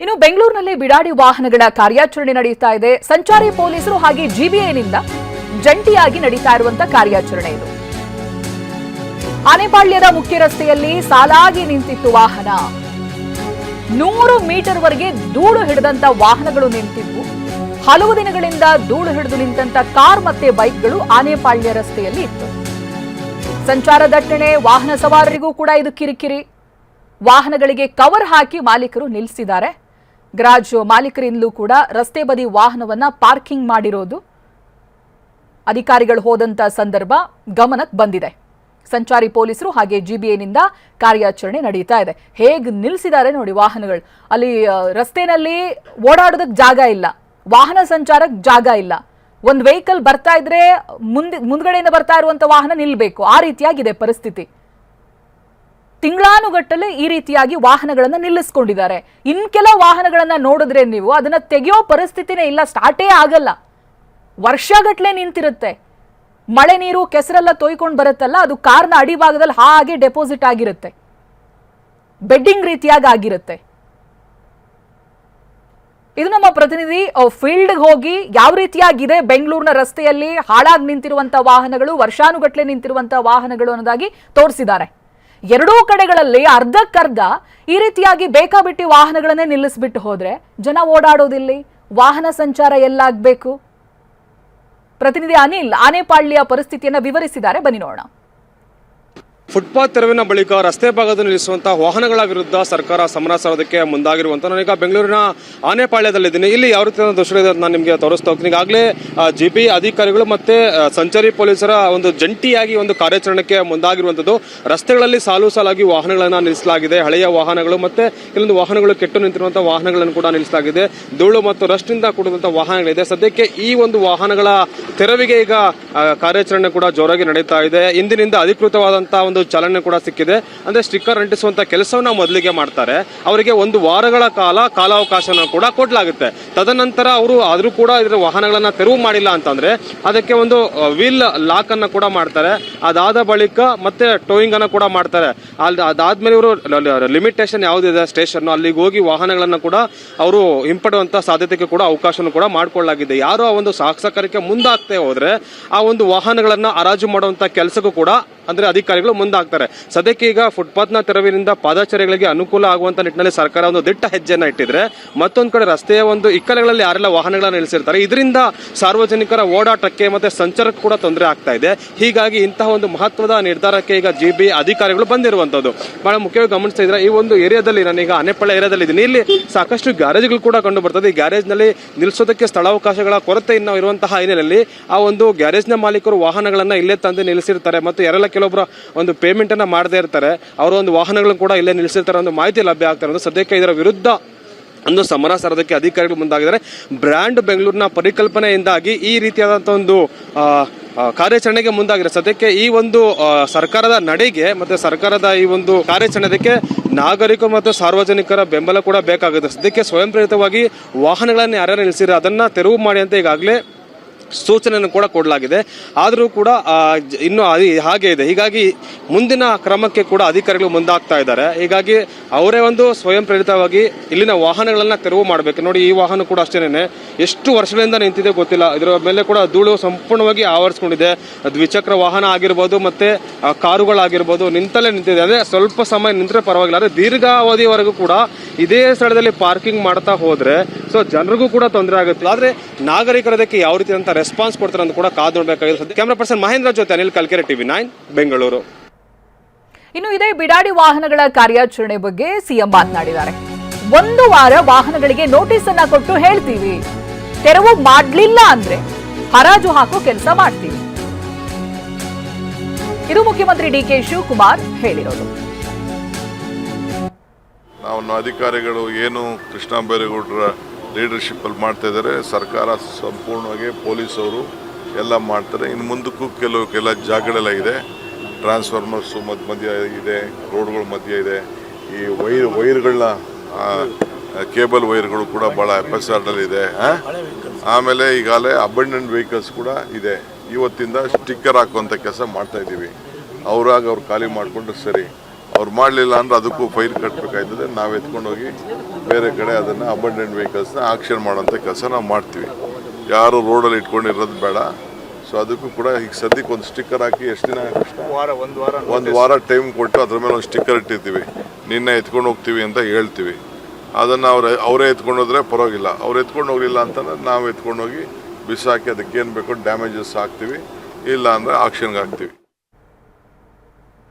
ಇನ್ನು ಬೆಂಗಳೂರಿನಲ್ಲಿ ಬಿಡಾಡಿ ವಾಹನಗಳ ಕಾರ್ಯಾಚರಣೆ ನಡೆಯುತ್ತಾ ಇದೆ. ಸಂಚಾರಿ ಪೊಲೀಸರು ಹಾಗೆ ಜಿಬಿಎನಿಂದ ಜಂಟಿಯಾಗಿ ನಡೀತಾ ಇರುವಂತಹ ಕಾರ್ಯಾಚರಣೆ ಇದು. ಆನೆಪಾಳ್ಯದ ಮುಖ್ಯ ರಸ್ತೆಯಲ್ಲಿ ಸಾಲಾಗಿ ನಿಂತಿತ್ತು ವಾಹನ. 100 ಮೀಟರ್ ವರೆಗೆ ಧೂಳು ಹಿಡಿದಂತ ವಾಹನಗಳು ನಿಂತಿದ್ವು. ಹಲವು ದಿನಗಳಿಂದ ಧೂಳು ಹಿಡಿದು ನಿಂತ ಕಾರ್ ಮತ್ತೆ ಬೈಕ್ಗಳು ಆನೆಪಾಳ್ಯ ರಸ್ತೆಯಲ್ಲಿ ಇತ್ತು. ಸಂಚಾರ ದಟ್ಟಣೆ, ವಾಹನ ಸವಾರರಿಗೂ ಕೂಡ ಇದು ಕಿರಿಕಿರಿ. ವಾಹನಗಳಿಗೆ ಕವರ್ ಹಾಕಿ ಮಾಲೀಕರು ನಿಲ್ಲಿಸಿದ್ದಾರೆ. ಗರಾಜ್ ಮಾಲೀಕರಿಂದಲೂ ಕೂಡ ರಸ್ತೆ ಬದಿ ವಾಹನವನ್ನ ಪಾರ್ಕಿಂಗ್ ಮಾಡಿರೋದು ಅಧಿಕಾರಿಗಳು ಹೋದಂತ ಸಂದರ್ಭ ಗಮನಕ್ಕೆ ಬಂದಿದೆ. ಸಂಚಾರಿ ಪೊಲೀಸರು ಹಾಗೆ ಜಿಬಿಎನಿಂದ ಕಾರ್ಯಾಚರಣೆ ನಡೀತಾ ಇದೆ. ಹೇಗೆ ನಿಲ್ಲಿಸಿದ್ದಾರೆ ನೋಡಿ ವಾಹನಗಳು. ಅಲ್ಲಿ ರಸ್ತೆನಲ್ಲಿ ಓಡಾಡೋದಕ್ಕೆ ಜಾಗ ಇಲ್ಲ, ವಾಹನ ಸಂಚಾರಕ್ಕೆ ಜಾಗ ಇಲ್ಲ. ಒಂದು ವೆಹಿಕಲ್ ಬರ್ತಾ ಇದ್ರೆ ಮುಂದ್ಗಡೆಯಿಂದ ಬರ್ತಾ ಇರುವಂತ ವಾಹನ ನಿಲ್ಬೇಕು. ಆ ರೀತಿಯಾಗಿದೆ ಪರಿಸ್ಥಿತಿ. ತಿಂಗಳಾನುಗಟ್ಟಲೆ ಈ ರೀತಿಯಾಗಿ ವಾಹನಗಳನ್ನ ನಿಲ್ಲಿಸ್ಕೊಂಡಿದ್ದಾರೆ. ಇನ್ ಕೆಲ ವಾಹನಗಳನ್ನ ನೋಡಿದ್ರೆ ನೀವು ಅದನ್ನ ತೆಗೆಯೋ ಪರಿಸ್ಥಿತಿನೇ ಇಲ್ಲ, ಸ್ಟಾರ್ಟೇ ಆಗಲ್ಲ. ವರ್ಷಗಟ್ಲೆ ನಿಂತಿರುತ್ತೆ. ಮಳೆ ನೀರು ಕೆಸರೆಲ್ಲ ತೊಯ್ಕೊಂಡು ಬರುತ್ತಲ್ಲ, ಅದು ಕಾರ್ನ ಅಡಿಭಾಗದಲ್ಲಿ ಹಾಗೆ ಡೆಪಾಸಿಟ್ ಆಗಿರುತ್ತೆ, ಬೆಡ್ಡಿಂಗ್ ರೀತಿಯಾಗಿ ಆಗಿರುತ್ತೆ. ಇದು ನಮ್ಮ ಪ್ರತಿನಿಧಿ ಫೀಲ್ಡ್ ಹೋಗಿ ಯಾವ ರೀತಿಯಾಗಿದೆ ಬೆಂಗಳೂರಿನ ರಸ್ತೆಯಲ್ಲಿ ಹಾಳಾಗಿ ನಿಂತಿರುವಂತಹ ವಾಹನಗಳು, ವರ್ಷಾನುಗಟ್ಲೆ ನಿಂತಿರುವಂತಹ ವಾಹನಗಳು ಅನ್ನೋದಾಗಿ ತೋರಿಸಿದ್ದಾರೆ. ಎರಡೂ ಕಡೆಗಳಲ್ಲಿ ಅರ್ಧಕ್ಕರ್ಧ ಈ ರೀತಿಯಾಗಿ ಬೇಕಾಬಿಟ್ಟಿ ವಾಹನಗಳನ್ನೇ ನಿಲ್ಲಿಸ್ಬಿಟ್ಟು ಹೋದ್ರೆ ಜನ ಓಡಾಡೋದಿಲ್ಲಿ, ವಾಹನ ಸಂಚಾರ ಎಲ್ಲಾಗಬೇಕು? ಪ್ರತಿನಿಧಿ ಅನಿಲ್ ಆನೆಪಾಳ್ಯ ಪರಿಸ್ಥಿತಿಯನ್ನು ವಿವರಿಸಿದ್ದಾರೆ, ಬನ್ನಿ ನೋಡೋಣ. ಫುಟ್ಪಾತ್ ತೆರವಿನ ಬಳಿಕ ರಸ್ತೆ ಭಾಗದಲ್ಲಿ ನಿಲ್ಲಿಸುವಂತಹ ವಾಹನಗಳ ವಿರುದ್ಧ ಸರ್ಕಾರ ಸಮರ ಸಾರೋದಕ್ಕೆ ಮುಂದಾಗಿರುವಂತ ನಾನೀಗ ಬೆಂಗಳೂರಿನ ಆನೆಪಾಳ್ಯದಲ್ಲಿದ್ದೀನಿ. ಇಲ್ಲಿ ಯಾವ ರೀತಿಯ ದೃಶ್ಯ ಇದೆ ನಾನು ನಿಮಗೆ ತೋರಿಸ್ತಾ ಹೋಗ್ತೀನಿ. ಈಗಾಗಲೇ ಜಿಬಿ ಅಧಿಕಾರಿಗಳು ಮತ್ತೆ ಸಂಚಾರಿ ಪೊಲೀಸರ ಒಂದು ಜಂಟಿಯಾಗಿ ಒಂದು ಕಾರ್ಯಾಚರಣೆಗೆ ಮುಂದಾಗಿರುವಂತದ್ದು. ರಸ್ತೆಗಳಲ್ಲಿ ಸಾಲಾಗಿ ವಾಹನಗಳನ್ನ ನಿಲ್ಲಿಸಲಾಗಿದೆ. ಹಳೆಯ ವಾಹನಗಳು ಮತ್ತೆ ಕೆಲವೊಂದು ವಾಹನಗಳು ಕೆಟ್ಟು ನಿಂತಿರುವಂತಹ ವಾಹನಗಳನ್ನು ಕೂಡ ನಿಲ್ಲಿಸಲಾಗಿದೆ. ಧೂಳು ಮತ್ತು ರಸ್ಟ್ ಇಂದ ಕೂಡಿದಂತಹ ವಾಹನಗಳಿದೆ. ಸದ್ಯಕ್ಕೆ ಈ ಒಂದು ವಾಹನಗಳ ತೆರವಿಗೆ ಈಗ ಕಾರ್ಯಾಚರಣೆ ಕೂಡ ಜೋರಾಗಿ ನಡೀತಾ ಇದೆ. ಇಂದಿನಿಂದ ಅಧಿಕೃತವಾದಂತಹ ಒಂದು ಚಾಲನೆ ಕೂಡ ಸಿಕ್ಕಿದೆ. ಅಂದ್ರೆ ಸ್ಟಿಕ್ಕರ್ ಅಂಟಿಸುವಂತ ಕೆಲಸವನ್ನ ಮೊದಲಿಗೆ ಮಾಡ್ತಾರೆ. ಅವರಿಗೆ 1 ವಾರಗಳ ಕಾಲಾವಕಾಶನ ಕೂಡ ಕೊಡಲಾಗುತ್ತೆ. ತದನಂತರ ಅವರು ಆದ್ರೂ ಕೂಡ ಇದರ ವಾಹನಗಳನ್ನ ತೆರವು ಮಾಡಿಲ್ಲ ಅಂತಂದ್ರೆ ಅದಕ್ಕೆ ಒಂದು ವೀಲ್ ಲಾಕ್ ಅನ್ನ ಕೂಡ ಮಾಡ್ತಾರೆ. ಅದಾದ ಬಳಿಕ ಮತ್ತೆ ಟೋಯಿಂಗ್ ಅನ್ನ ಕೂಡ ಮಾಡ್ತಾರೆ. ಅದಾದ್ಮೇಲೆ ಇವರು ಲಿಮಿಟೇಷನ್ ಯಾವುದಿದೆ ಸ್ಟೇಷನ್, ಅಲ್ಲಿಗೆ ಹೋಗಿ ವಾಹನಗಳನ್ನ ಕೂಡ ಅವರು ಹಿಂಪಡುವಂತ ಸಾಧ್ಯತೆಗೆ ಕೂಡ ಅವಕಾಶನೂ ಕೂಡ ಮಾಡಿಕೊಳ್ಳಲಾಗಿದೆ. ಯಾರು ಆ ಒಂದು ಸಾಹಸಕರಕ್ಕೆ ಮುಂದಾಗ್ತೇ ಹೋದ್ರೆ ಆ ಒಂದು ವಾಹನಗಳನ್ನ ಹರಾಜು ಮಾಡುವಂತ ಕೆಲಸಕ್ಕೂ ಕೂಡ ಅಂದ್ರೆ ಅಧಿಕಾರಿಗಳು ಮುಂದಾಗ್ತಾರೆ. ಸದ್ಯಕ್ಕೆ ಈಗ ಫುಟ್ಪಾತ್ ನ ತೆರವಿನಿಂದ ಪಾದಚಾರಿಗಳಿಗೆ ಅನುಕೂಲ ಆಗುವಂತ ನಿಟ್ಟಿನಲ್ಲಿ ಸರ್ಕಾರ ಒಂದು ದಿಟ್ಟ ಹೆಜ್ಜೆಯನ್ನ ಇಟ್ಟಿದ್ರೆ, ಮತ್ತೊಂದು ಕಡೆ ರಸ್ತೆಯ ಒಂದು ಇಕ್ಕಲಗಳಲ್ಲಿ ಯಾರೆಲ್ಲ ವಾಹನಗಳನ್ನ ನಿಲ್ಲಿಸಿರ್ತಾರೆ ಇದರಿಂದ ಸಾರ್ವಜನಿಕರ ಓಡಾಟಕ್ಕೆ ಮತ್ತೆ ಸಂಚಾರಕ್ಕೆ ಕೂಡ ತೊಂದರೆ ಆಗ್ತಾ ಇದೆ. ಹೀಗಾಗಿ ಇಂತಹ ಒಂದು ಮಹತ್ವದ ನಿರ್ಧಾರಕ್ಕೆ ಈಗ ಜಿಬಿ ಅಧಿಕಾರಿಗಳು ಬಂದಿರುವಂತದ್ದು. ಬಹಳ ಮುಖ್ಯವಾಗಿ ಗಮನಿಸ್ತಾ ಇದ್ರೆ ಈ ಒಂದು ಏರಿಯಾದಲ್ಲಿ, ನಾನೀಗ ಆನೆಪಾಳ್ಯ ಏರಿಯಾದಲ್ಲಿ ಇದ್ದೀನಿ, ಇಲ್ಲಿ ಸಾಕಷ್ಟು ಗ್ಯಾರೇಜ್ಗಳು ಕೂಡ ಕಂಡು ಬರ್ತದೆ. ಈ ಗ್ಯಾರೇಜ್ ನಲ್ಲಿ ನಿಲ್ಲಿಸೋದಕ್ಕೆ ಸ್ಥಳಾವಕಾಶಗಳ ಕೊರತೆ ಇನ್ನು ಇರುವಂತಹ ಹಿನ್ನೆಲೆಯಲ್ಲಿ ಆ ಒಂದು ಗ್ಯಾರೇಜ್ ನ ಮಾಲೀಕರು ವಾಹನಗಳನ್ನ ಇಲ್ಲೇ ತಂದು ನಿಲ್ಲಿಸಿರ್ತಾರೆ. ಮತ್ತು ಯಾರೆಲ್ಲ ಕೆಲವೊಬ್ಬರು ಒಂದು ಪೇಮೆಂಟ್ ಅನ್ನ ಮಾಡದೇ ಇರ್ತಾರೆ, ಅವರ ಒಂದು ವಾಹನಗಳನ್ನು ಕೂಡ ಇಲ್ಲೇ ನಿಲ್ಲಿಸಿರ್ತಾರೆ ಒಂದು ಮಾಹಿತಿ ಲಭ್ಯ ಆಗ್ತಾ ಇರೋದು. ಸದ್ಯಕ್ಕೆ ಇದರ ವಿರುದ್ಧ ಒಂದು ಸಮರ ಸಾರೋದಕ್ಕೆ ಅಧಿಕಾರಿಗಳು ಮುಂದಾಗಿದ್ದಾರೆ. ಬ್ರ್ಯಾಂಡ್ ಬೆಂಗಳೂರಿನ ಪರಿಕಲ್ಪನೆಯಿಂದಾಗಿ ಈ ರೀತಿಯಾದಂತಹ ಒಂದು ಕಾರ್ಯಾಚರಣೆಗೆ ಮುಂದಾಗಿದೆ. ಸದ್ಯಕ್ಕೆ ಈ ಒಂದು ಸರ್ಕಾರದ ನಡೆಗೆ ಮತ್ತೆ ಸರ್ಕಾರದ ಈ ಒಂದು ಕಾರ್ಯಾಚರಣೆಗೆ ನಾಗರಿಕರು ಮತ್ತು ಸಾರ್ವಜನಿಕರ ಬೆಂಬಲ ಕೂಡ ಬೇಕಾಗುತ್ತೆ. ಸದ್ಯಕ್ಕೆ ಸ್ವಯಂ ಪ್ರೇರಿತವಾಗಿ ವಾಹನಗಳನ್ನು ಯಾರ್ಯಾರು ನಿಲ್ಲಿಸಿದ್ರೆ ಅದನ್ನ ತೆರವು ಮಾಡಿ ಅಂತ ಈಗಾಗಲೇ ಸೂಚನೆಯನ್ನು ಕೂಡ ಕೊಡಲಾಗಿದೆ. ಆದರೂ ಕೂಡ ಇನ್ನು ಹಾಗೆ ಇದೆ. ಹೀಗಾಗಿ ಮುಂದಿನ ಕ್ರಮಕ್ಕೆ ಕೂಡ ಅಧಿಕಾರಿಗಳು ಮುಂದಾಗ್ತಾ ಇದ್ದಾರೆ. ಹೀಗಾಗಿ ಅವರೇ ಒಂದು ಸ್ವಯಂ ಪ್ರೇರಿತವಾಗಿ ಇಲ್ಲಿನ ವಾಹನಗಳನ್ನ ತೆರವು ಮಾಡಬೇಕು. ನೋಡಿ, ಈ ವಾಹನ ಕೂಡ ಅಷ್ಟೇನೆ ಎಷ್ಟು ವರ್ಷಗಳಿಂದ ನಿಂತಿದೆ ಗೊತ್ತಿಲ್ಲ. ಇದರ ಮೇಲೆ ಕೂಡ ಧೂಳು ಸಂಪೂರ್ಣವಾಗಿ ಆವರಿಸಿಕೊಂಡಿದೆ. ದ್ವಿಚಕ್ರ ವಾಹನ ಆಗಿರ್ಬೋದು ಮತ್ತೆ ಕಾರುಗಳಾಗಿರ್ಬೋದು ನಿಂತಲ್ಲೇ ನಿಂತಿದೆ. ಅಂದ್ರೆ ಸ್ವಲ್ಪ ಸಮಯ ನಿಂತರೆ ಪರವಾಗಿಲ್ಲ, ಅಂದ್ರೆ ದೀರ್ಘಾವಧಿವರೆಗೂ ಕೂಡ ಇದೇ ಸ್ಥಳದಲ್ಲಿ ಪಾರ್ಕಿಂಗ್ ಮಾಡ್ತಾ ಹೋದ್ರೆ ಸೊ ಜನರಿಗೂ ಕೂಡ ತೊಂದರೆ ಆಗುತ್ತೆ. ಆದ್ರೆ ನಾಗರಿಕರು ಅದಕ್ಕೆ ಯಾವ ರೀತಿ ಅಂತ ರೆಸ್ಪಾನ್ಸ್ ಕೊಡ್ತಾರೆ ಅಂತ ಕೂಡ ಕಾದು ನೋಡಬೇಕಾಗಿದೆ. ಕ್ಯಾಮರಾ ಪರ್ಸನ್ ಮಹೇಂದ್ರ ಜೊತೆ ಅನಿಲ್ ಕಲ್ಕೆರೆ, TV9 ಬೆಂಗಳೂರು. ಇನ್ನು ಇದೇ ಬಿಡಾಡಿ ವಾಹನಗಳ ಕಾರ್ಯಾಚರಣೆ ಬಗ್ಗೆ ಸಿಎಂ ಮಾತನಾಡಿದ್ದಾರೆ. 1 ವಾರ ವಾಹನಗಳಿಗೆ ನೋಟಿಸ್ ಅನ್ನ ಕೊಟ್ಟು ಹೇಳ್ತೀವಿ, ತೆರವು ಮಾಡಲಿಲ್ಲ ಅಂದ್ರೆ ಹರಾಜು ಹಾಕೋ ಕೆಲಸ ಮಾಡ್ತೀವಿ. ಇದು ಮುಖ್ಯಮಂತ್ರಿ ಡಿ ಕೆ ಶಿವಕುಮಾರ್ ಹೇಳಿರೋದು. ನಾವು ಅಧಿಕಾರಿಗಳು ಏನು ಕೃಷ್ಣ ಬೈರೇಗೌಡರ ಲೀಡರ್ಶಿಪ್ ಅಲ್ಲಿ ಮಾಡ್ತಾ ಇದ್ದಾರೆ. ಸರ್ಕಾರ ಸಂಪೂರ್ಣವಾಗಿ ಪೊಲೀಸವರು ಎಲ್ಲ ಮಾಡ್ತಾರೆ. ಇನ್ನು ಮುಂದಕ್ಕೂ ಕೆಲ ಜಾಗಗಳೆಲ್ಲ ಇದೆ, ಟ್ರಾನ್ಸ್ಫಾರ್ಮರ್ಸು ಮಧ್ಯ ಇದೆ, ರೋಡ್ಗಳ ಮಧ್ಯ ಇದೆ. ಈ ವೈರ್ಗಳನ್ನ ಕೇಬಲ್ ವೈರ್ಗಳು ಕೂಡ ಭಾಳ ಎಫ್ಎಸ್ಆರ್ನಲ್ಲಿ ಇದೆ. ಆಮೇಲೆ ಈಗಾಗಲೇ ಅಬಂಡೆಂಟ್ ವೆಹಿಕಲ್ಸ್ ಕೂಡ ಇದೆ. ಇವತ್ತಿಂದ ಸ್ಟಿಕ್ಕರ್ ಹಾಕುವಂಥ ಕೆಲಸ ಮಾಡ್ತಾ ಇದ್ದೀವಿ. ಅವ್ರು ಖಾಲಿ ಮಾಡಿಕೊಂಡ್ರೆ ಸರಿ. ಅವ್ರು ಮಾಡಲಿಲ್ಲ ಅಂದರೆ ಅದಕ್ಕೂ ಫೈನ್ ಕಟ್ಟಬೇಕಾಯ್ತದೆ. ನಾವು ಎತ್ಕೊಂಡೋಗಿ ಬೇರೆ ಕಡೆ ಅದನ್ನು ಅಬಂಡೆಂಟ್ ವೆಹಿಕಲ್ಸ್ನ ಆಕ್ಷನ್ ಮಾಡೋಂಥ ಕೆಲಸ ನಾವು ಮಾಡ್ತೀವಿ. ಯಾರು ರೋಡಲ್ಲಿ ಇಟ್ಕೊಂಡಿರೋದು ಬೇಡ. ಸೊ ಅದಕ್ಕೂ ಕೂಡ ಈಗ ಸದ್ಯಕ್ಕೆ ಒಂದು ಸ್ಟಿಕ್ಕರ್ ಹಾಕಿ ಎಷ್ಟು ದಿನ ಒಂದು ವಾರ ಟೈಮ್ ಕೊಟ್ಟು ಅದ್ರ ಮೇಲೆ ಒಂದು ಸ್ಟಿಕ್ಕರ್ ಇಟ್ಟಿರ್ತೀವಿ. ನಿನ್ನೆ ಎತ್ಕೊಂಡು ಹೋಗ್ತೀವಿ ಅಂತ ಹೇಳ್ತೀವಿ. ಅದನ್ನು ಅವರೇ ಎತ್ಕೊಂಡು ಹೋದ್ರೆ ಪರವಾಗಿಲ್ಲ. ಅವ್ರು ಎತ್ಕೊಂಡು ಹೋಗಲಿಲ್ಲ ಅಂತಂದ್ರೆ ನಾವು ಎತ್ಕೊಂಡೋಗಿ ಬಿಸಾಕಿ ಅದಕ್ಕೇನು ಬೇಕೋ ಡ್ಯಾಮೇಜಸ್ ಹಾಕ್ತೀವಿ. ಇಲ್ಲ ಅಂದರೆ ಆಕ್ಷನ್ಗೆ ಹಾಕ್ತೀವಿ.